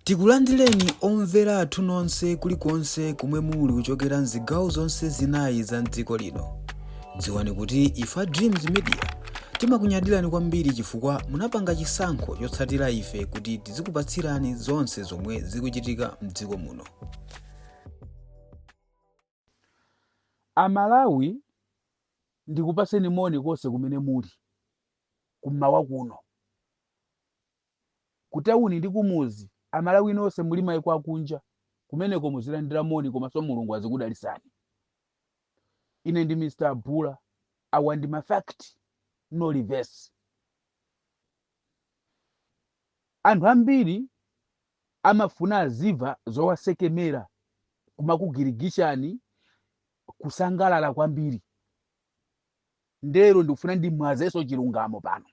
Tikulandireni omvera athu nonse kulikonse kumwe muli kuchokera mzigawo zonse zinayi za mdziko lino. Dziwani kuti ife Dreams Media timakunyadirani kwambiri chifukwa munapanga chisankho chotsatira ife kuti tizikupatsirani zonse zomwe zikuchitika mdziko muno. Amalawi ndikupaseni moni konse kumene muli kummawa kuno. Kutawuni ndi kumuzi Amalawi nonse muli mayiko akunja kumeneko muzilandira moni komanso Mulungu azikudalisani. Ine ndi Mr. Abula, awa ndi mafact no reverse. Anthu ambiri amafuna aziva zowasekemera kumakugirigishani kusangalala kwambiri. Ndero ndikufuna ndimwazeso chilungamo pano.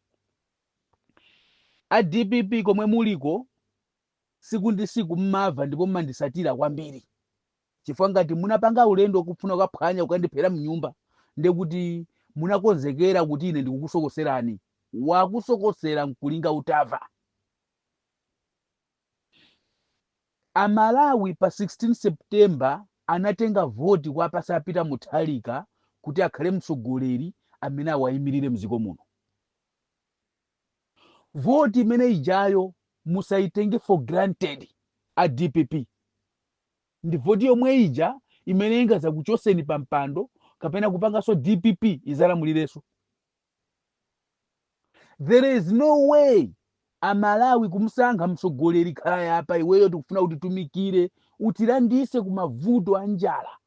A DPP komwe muliko siku ndi siku mmava ndipo mmandisatira kwambiri. Chifukwa ngati munapanga ulendo kufuna kukaphwanya kukandiphera mnyumba ndekuti munakonzekera kuti ine ndikukusokoserani. Wakusokosera mkulinga utava. Amalawi pa 16 September anatenga voti kwa pasapita Mutharika kuti akhale mtsogoleri amene awayimirire mdziko muno. Voti imene ijayo musayitenge for granted a DPP. Ndi voti yomwe ija imene ingaza kuchoseni pa mpando kapena kupangaso DPP izalamulireso. There is no way Amalawi kumsankha mtsogoleri khala yapa iweyo tikufuna utitumikire utilandise ku mavuto a njala.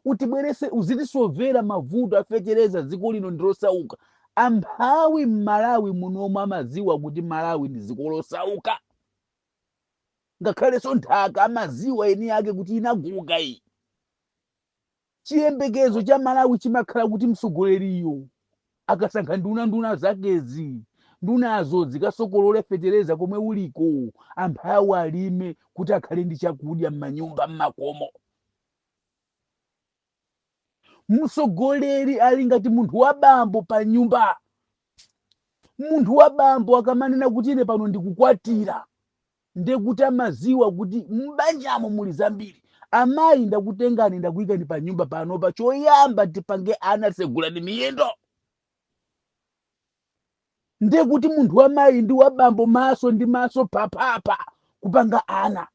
Utibwerese uzitisovera mavuto afetereza dziko lino ndilosauka. Amphawi m'Malawi munomwe amaziwa kuti Malawi ndi dziko losauka. Ngakhalenso nthaka amaziwa eni yake kuti inaguka iyi. Chiyembekezo cha Malawi chimakhala kuti mtsogoleriyo akasankha nduna zakezi ndunazo zikasokolole fetereza komwe uliko amphawi alime kuti akhale ndi chakudya m'manyumba m'makomo. Mtsogoleri ali ngati munthu wa bambo pa nyumba. Munthu wa bambo akamanena kuti ine pano ndikukwatira ndekuti amaziwa kuti m'banjamo muli zambiri. Amayi ndakutengani ndakuyikani pa nyumba panopa choyamba tipange ana segulani miyendo. Ndekuti munthu wa mayi ndi wa bambo maso ndi maso papapa kupanga ana.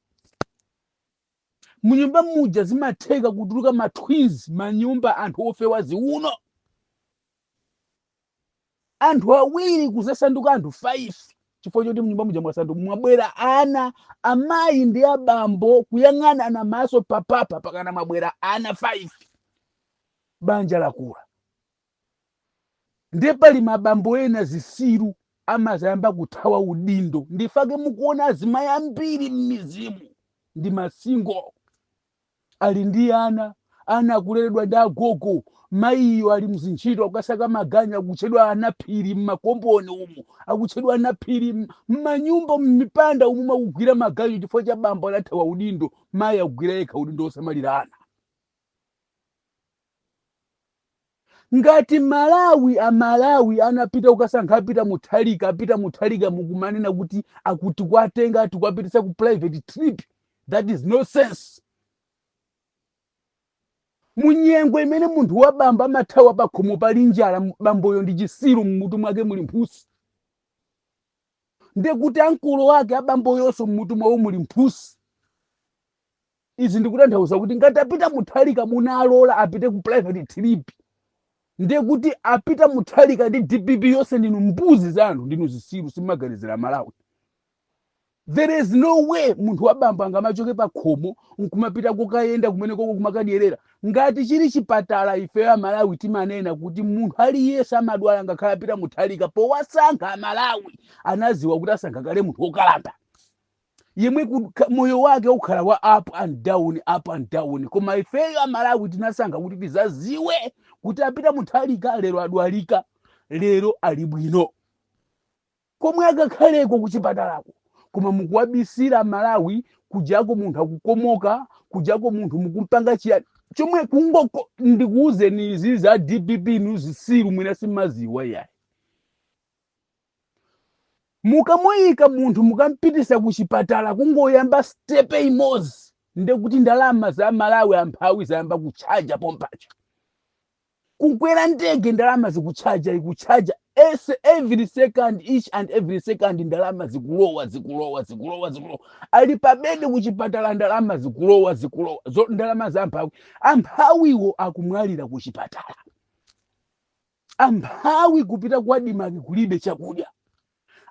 Munyumba muja zimatheka kutuluka ma twins manyumba anthu ofewa ziuno. Anthu awiri kuzasanduka anthu 5 chifukwa choti munyumba muja mwasanduka mwabwera ana amayi ndi abambo kuyang'ana maso papapa pakana mwabwera ana 5. Banja lakula. Ndiye pali mabambo ena zisiru amazayamba kuthawa udindo. Ndifake mukuona azimayi ambiri m'mizimu ndi masingo. Ali ndi ana akuleredwa ndi agogo. Mayiyo ali mzintchito akasaka maganya akutchedwa anaphiri m'makomboni umu. Akutchedwa anaphiri m'manyumba m'mipanda umu akugwira maganyu chifukwa cha bambo anathawa udindo. Mayi akugwira yekha udindo osamalira ana. Ngati Amalawi anapita kukasankha apita Mutharika mukumanena kuti akuti kwatenga ati kwapitisa ku private trip. That is nonsense. Munyengo imene munthu wa bambo amathawa pakhomo pali njala bamboyo ndi chisiru mmutu mwake muli mphusi. Ndekuti ankulo wake abamboyonso mmutu mwawo muli mphusi. Izi ndikutanthauza kuti ngati apita Mutharika munalola apite ku private trip. Ndekuti apita Mutharika ndi DPP yonse ndinu mbuzi zanu ndinu zisiru simaganizira Malawi. There is no way munthu wa bambo angamachoke pa khomo nkumapita kokayenda kumene koko kumakadyerera. Ngati chili chipatala ife Amalawi timanena kuti munthu aliyense amadwala ngakhala apita Mutharika powasankha Amalawi anaziwa kuti asankha kale munthu wokalamba. Yemwe moyo wake ukhala wa up and down. Koma ife Amalawi tinasankha kuti tizaziwe kuti apita Mutharika lero adwalika lero ali bwino. Komwe akakhaleko kuchipatalako. Koma mukuwabisira Malawi kujako munthu akukomoka kujako munthu mukumpanga chiyani chomwe kungoko ndikuuzeni izi za DPP nuzisiru mwina simaziwa yayi. mukamuyika munthu mukampitisa kuchipatala kungoyamba stepe imozi ndekuti ndalama za Malawi amphawi zayamba kuchaja pompacha. Kukwera ndege ndalama zikuchaja every second, each and every second ndalama zikulowa. Ali pabedi kuchipatala ndalama zikulowa. Ndalama za amphawiwo akumwalira kuchipatala. Amphawi kupita kwa dimaki kulibe chakudya.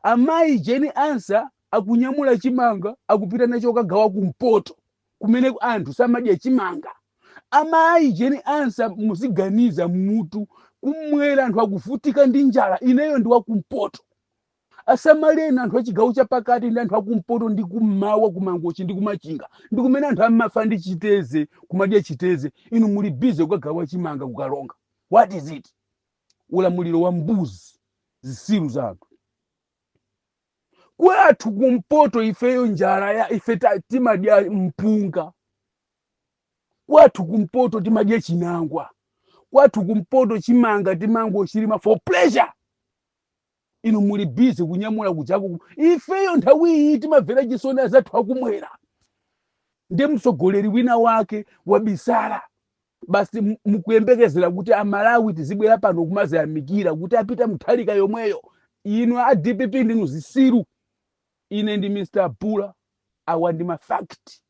Amayi Jeni Ansa akunyamula chimanga akupita nacho kagawa kumpoto kumene anthu samadya chimanga. Amayi Jeni Ansa muziganiza mutu kumwera anthu akuvutika ndi njala ineyo ndi wakumpoto. Asamalena anthu achigawo chapakati ndi anthu akumpoto ndi kummawa kumangochi ndi kumachinga ndi kumene anthu amafa ndi chiteze kumadya chiteze. Inu muli bize kukagawa chimanga kukalonga. What is it? Ulamuliro wa mbuzi zisiru za anthu. Kwathu kumpoto ifeyo njala ya ife timadya mpunga. Kwathu kumpoto timadya chinangwa. Kwathu kumpoto chimanga timango chilima for pleasure. Inu muli busy kunyamula kuchako. Ifeyo nthawi iyi timamvera chisoni zathu akumwera. Ndi mtsogoleri wina wake wabisala. Basi mukuyembekezera kuti Amalawi tizibwera pano kumazayamikira kuti apita muthalika yomweyo. Inu a DPP ndinu zisiru. Ine ndi Mr. Bula, awa ndi ma fact,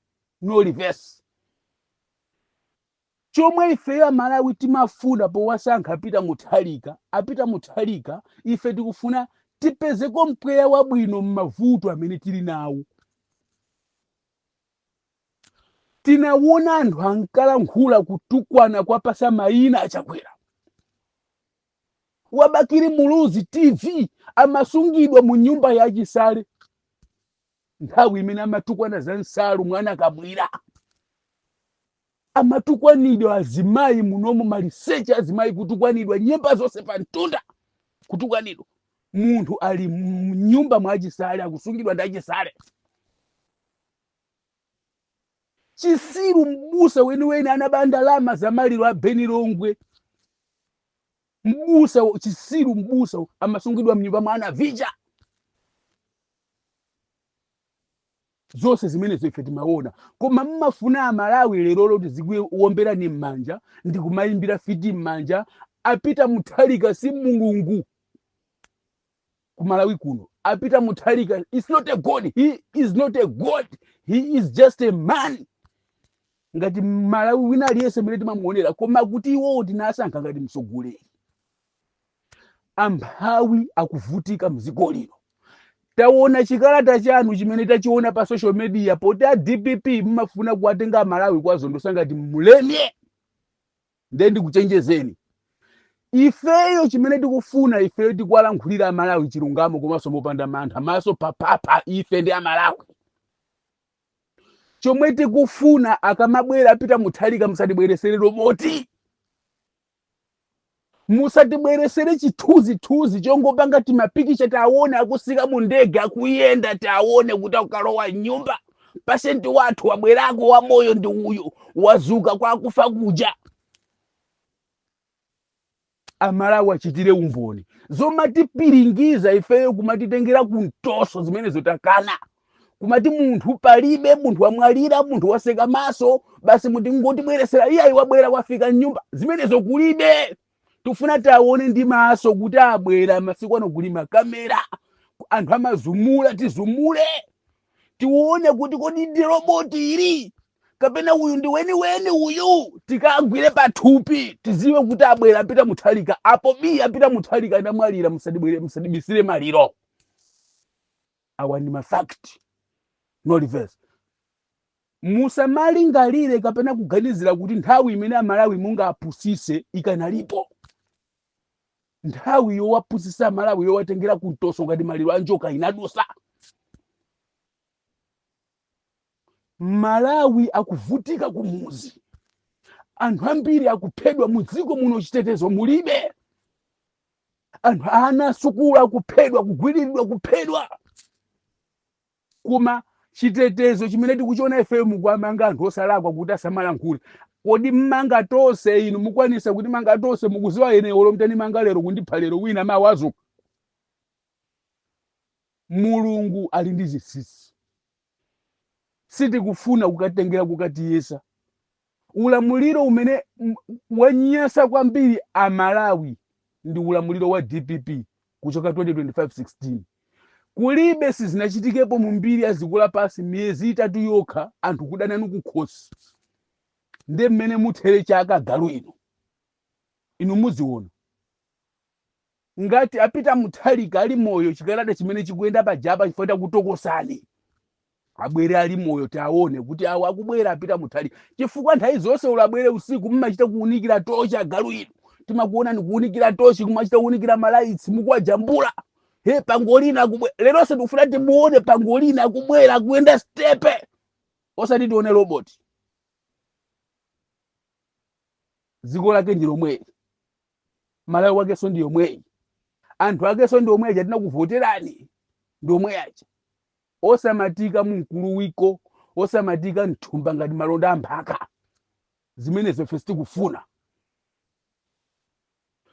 no reverse. Chomwe ifeyo Amalawi timafuna powasankha apita muthalika, ife tikufuna tipezeko mpweya wabwino m'mavuto amene tili nawo. Tinawona anthu ankalankhula kutukwana kwa pasa mayina achakwera. Wabakiri Muluzi TV amasungidwa mu nyumba ya chisale. Nthawi imene amatukwana za nsalu mwana akamwira. Amatukwanidwa azimayi munomu maliseche azimayi kutukwanidwa nyemba zonse pa mtunda kutukwanidwa. Munthu ali mnyumba mwa chisale akusungidwa ndi achisale. Chisiru mbusa weniweni anabanda lama za maliro a Benilongwe. Chisiru mbusa amasungidwa mnyumba mwana vija. Zose zimene ife timaona. Koma mmafuna Amalawi lero tizigwe uombera ni mmanja ndi kumayimbira fiti mmanja apita muthalika si mulungu. Kumalawi kuno apita muthalika is not a god. He is not a god. He is just a man. Ngati Malawi wina aliyese mene timamuonera koma kuti iwo tinasankha ngati mtsogoleri. Amphawi akuvutika mdziko lino. Taona chikalata chanu chimene tachiona pa social media poti a DPP mmafuna kuwatenga Amalawi kwazondosa ngati mulemye. Ndi kuchenjezeni. Ifeyo chimene tikufuna ifeyo tikwalankhulira Amalawi chilungamo komanso mopanda mantha maso papapa ife ndi Amalawi. Chomwe tikufuna akamabwera apita muthalika musatibweresere roboti. Musatibweresere chithunzi chongopanga timapikisha taone akusika mu ndege akuyenda taone kuti ukalowa nyumba. Pasenti wathu wabwerako wa moyo ndi uyu wazuka kwa kufa kuja. Amalawi achitire umboni. Zomatipiringiza ifeyo kumatitengera kuntoso zimene zotakana. Kumati munthu palibe, munthu wamwalira, munthu waseka maso, basi muti ngotibweresera iye wabwera wafika nyumba. Zimenezo kulibe. Tufuna taone ndi maso kuti abwera masiku ano kulima kamera. Anthu amazumula tizumule. Tione kuti kodi ndi roboti ili. Kapena uyu ndi weni uyu. Tikagwire pathupi. Tiziwe kuti abwera apita muthalika. Apo apita muthalika ndamwalira musadibisire maliro. Awa ndi ma fact. No reverse. Musamalingalire kapena kuganizira kuti nthawi imene Amalawi munga apusise ikanalipo. Nthawi yowapusisa Amalawi yowatengera kuntoso ngati maliro anjoka inadusa. Malawi akuvutika kumuzi. Anthu ambiri akuphedwa mudziko muno chitetezo mulibe. Anthu ana sukulu akuphedwa kugwiriridwa kuphedwa. Kuma chitetezo chimene tikuchiona ifeyo mukwamanga anthu osalakwa kuti asamalankhule. Kodi mmanga tonse inu mukwanisa kuti manga tonse mukuziwa ene olomtani manga lero kundipha lero wina mawazo. mulungu ali ndi zinsinsi, sitikufuna kukatengera kukatiyesa. Ulamuliro umene wanyasa kwambiri Amalawi ndi ulamuliro wa DPP kuchoka 2025-16. Kulibe sizinachitikepo mu mbiri ya dziko lapansi miyezi 3 yokha anthu kudananu kukhosi. Nde mmene muthere chaka galu inu muziona. Ngati apita Mutharika ali moyo chikalata chimene chikuyenda pajapa chifukwa kutokosani, abwere ali moyo taone kuti awo akubwera apita Mutharika. Chifukwa nthawi zonse ulabwere usiku mmachita kuunikira tocha galu inu. Timakuona ni kuunikira tochi kumachita kuunikira malaitsi mukwajambula. He pangolina akubwera. Lero se tikufuna timuone pangolina akubwera kuyenda stepe. Osati tione robot. Dziko lake ndi lomwe. Malawi wake so ndi yomwe. Anthu ake so ndi omwe atina kuvoterani. Ndi omwe acha. Osamatika mkulu wiko, osamatika nthumba ngati malonda amphaka. Zimenezo fe sitikufuna.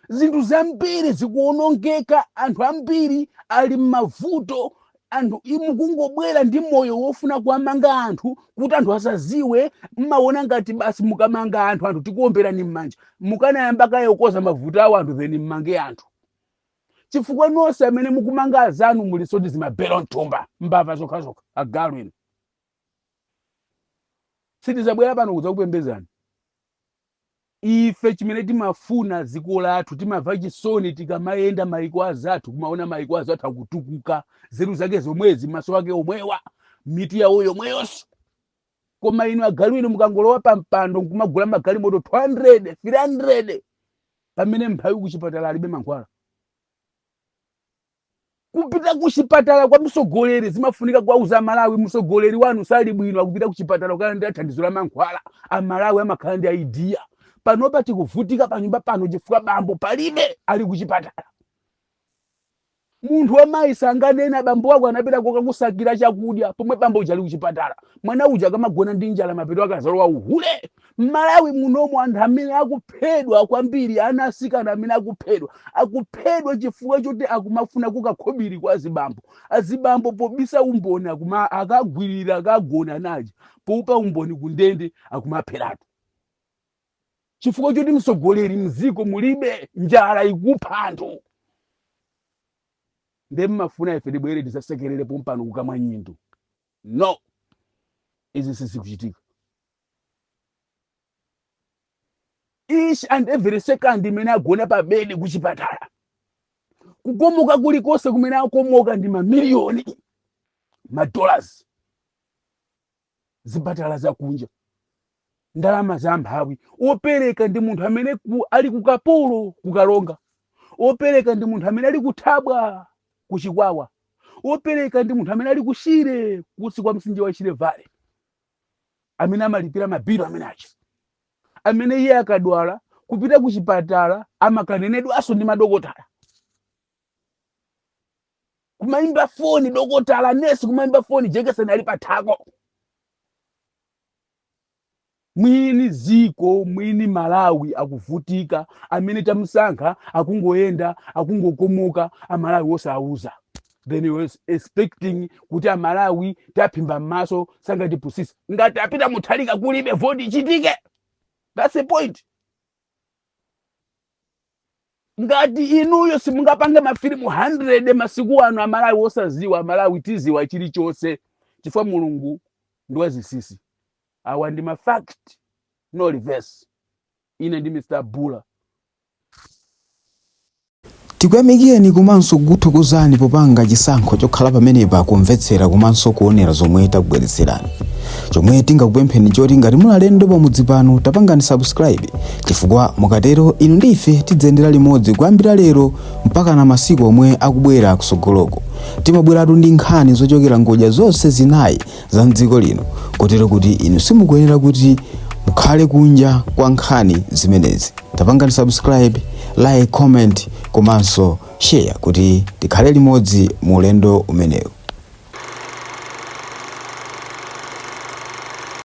Zinthu zambiri zikuonongeka, anthu ambiri ali m'mavuto, anthu imukungobwera ndi moyo wofuna kuamanga anthu kuti anthu asaziwe. Mmaona ngati basi mukamanga anthu tikuomberani m'manja. Mukanayamba kayokoza mavuto awo anthu then mmange anthu. Chifukwa nonse amene mukumanga azanu muli soti zimabera nthumba mbava zokhazokha agalu inu. Sitizabwera pano kudza kupembedzani. Ife chimene timafuna dziko lathu, timamva chisoni tikamayenda mayiko azathu, kumaona mayiko azathu akutukuka, zeru zake zomwezi, maso ake omwewa, mitu yawo yomweyonso. Koma inu agalu inu mukangolowa pa mpando nkumagula magalimoto 200, 300, pamene mphawi kuchipatala alibe mankhwala. Kupita kuchipatala kwa msogoleri zimafunika kwauza Malawi msogoleri wanu sali bwino akupita kuchipatala ukalandira thandizo la mankhwala. Amalawi amakhala ndi idea. Panopa tikuvutika panyumba pano chifukwa bambo palibe ali kuchipatala. Munthu wamayi sanganena bambo wako anapita kokakusakira chakudya pomwe bambo uja ali kuchipatala. Mwana uja akamagona ndi njala mapeto akazalowa uhule. Malawi munomo anthu amene akuphedwa kwambiri, ana asikana amene akuphedwa chifukwa choti akumafuna kukakhobiri kwa azibambo. Azibambo pobisa umboni akagwirira akagona naje, poupa umboni kundende akumapheratu. Chifukwa choti msogoleri mziko mulibe, njala ikupha anthu. Nde mmafuna ife tibwere tisasekerere pompano kukamwa nyindu. No. Izi sizikuchitika. Each and every second imene agona pa bedi kuchipatala. Kukomoka kulikonse kumene akomoka ndi mamiliyoni $. Zipatala zakunja. Ndalama za mphawi. Opereka ndi munthu amene ali kukapolo kukalonga. Opereka ndi munthu amene ali kuthabwa kuchikwawa. Opereka ndi munthu amene ali kushire kusi kwa msinje wa Shire Valley. Amene amalipira mabilo amene acha. Amene iye akadwala kupita kuchipatala amakanenedwa aso ndi madokotala. Kumaimba foni dokotala nesi kumaimba foni Jekeseni ali pathako. Mwini ziko, mwini Malawi akuvutika, amene tamusankha akungoyenda, akungokomoka, Amalawi osauza. Then he was expecting kuti Amalawi taphimba maso sangati pusisi. Ngati apita Mutharika kulibe voti ichitike. That's the point. Ngati inuyo simungapange mafilimu 100 masiku ano Amalawi osaziwa, Amalawi tiziwa chilichonse. Chifukwa Mulungu ndi wazisisi. Awa ndi ma fact, no reverse. Ine ndi Mr. Bula. Tikuyamikeni komanso kukuthokozani popanga chisankho chokhala pamenepa kumvetsera komanso kuonera zomwe takubweretserani. Chomwe tingakupempheni choti ngati muli alendo pamudzi pano tapangani subscribe, chifukwa mukatero inu ndi ife tidzendera limodzi kuyambira lero mpaka na masiku omwe akubwera kusogoloko. Timabweratu ndi nkhani zochokera ngodya zonse zinayi za mdziko lino, kotero kuti inu simukuyenera kuti mukhale kunja kwa nkhani zimenezi. Tapangani subscribe, like, comment komanso share kuti tikhale limodzi mu ulendo umenewu.